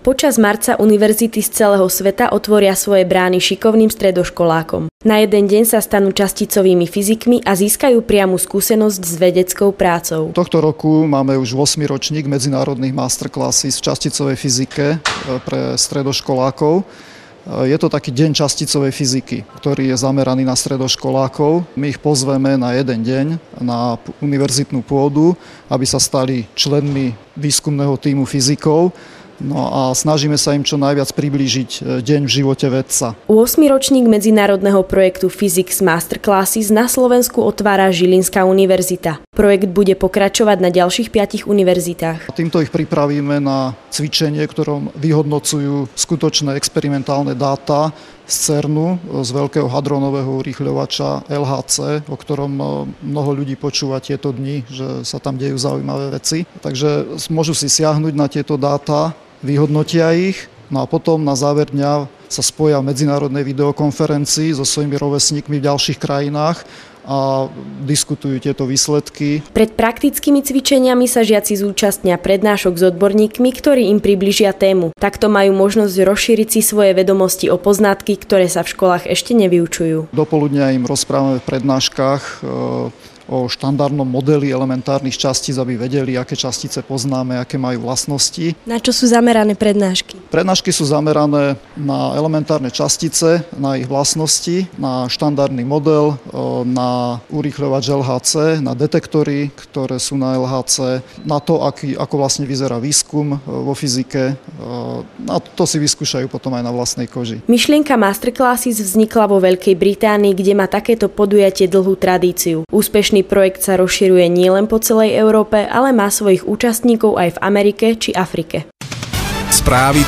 Počas marca univerzity z celého sveta otvoria svoje brány šikovným stredoškolákom. Na jeden deň sa stanú časticovými fyzikmi a získajú priamu skúsenosť s vedeckou prácou. Tohto roku máme už 8. ročník medzinárodných masterclasses v časticovej fyzike pre stredoškolákov. Je to taký deň časticovej fyziky, ktorý je zameraný na stredoškolákov. My ich pozveme na jeden deň na univerzitnú pôdu, aby sa stali členmi výskumného tímu fyzikov. No a snažíme sa im čo najviac priblížiť deň v živote vedca. 8. ročník medzinárodného projektu Physics Masterclasses na Slovensku otvára Žilinská univerzita. Projekt bude pokračovať na ďalších 5 univerzitách. Týmto ich pripravíme na cvičenie, ktorom vyhodnocujú skutočné experimentálne dáta z CERNu, z veľkého hadronového urýchľovača LHC, o ktorom mnoho ľudí počúva tieto dni, že sa tam dejú zaujímavé veci. Takže môžu si siahnuť na tieto dáta, vyhodnotia ich, no a potom na záver dňa sa spoja v medzinárodnej videokonferencii so svojimi rovesníkmi v ďalších krajinách a diskutujú tieto výsledky. Pred praktickými cvičeniami sa žiaci zúčastnia prednášok s odborníkmi, ktorí im približia tému. Takto majú možnosť rozšíriť si svoje vedomosti o poznatky, ktoré sa v školách ešte nevyučujú. Dopoludnia im rozprávame v prednáškach o štandardnom modeli elementárnych častíc, aby vedeli, aké častice poznáme, aké majú vlastnosti. Na čo sú zamerané prednášky? Prednášky sú zamerané na elementárne častice, na ich vlastnosti, na štandardný model, na urýchľovač LHC, na detektory, ktoré sú na LHC, na to, ako vlastne vyzerá výskum vo fyzike. A to si vyskúšajú potom aj na vlastnej koži. Myšlienka Masterclasses vznikla vo Veľkej Británii, kde má takéto podujatie dlhú tradíciu. Úspešný projekt sa rozširuje nielen po celej Európe, ale má svojich účastníkov aj v Amerike či Afrike. Správy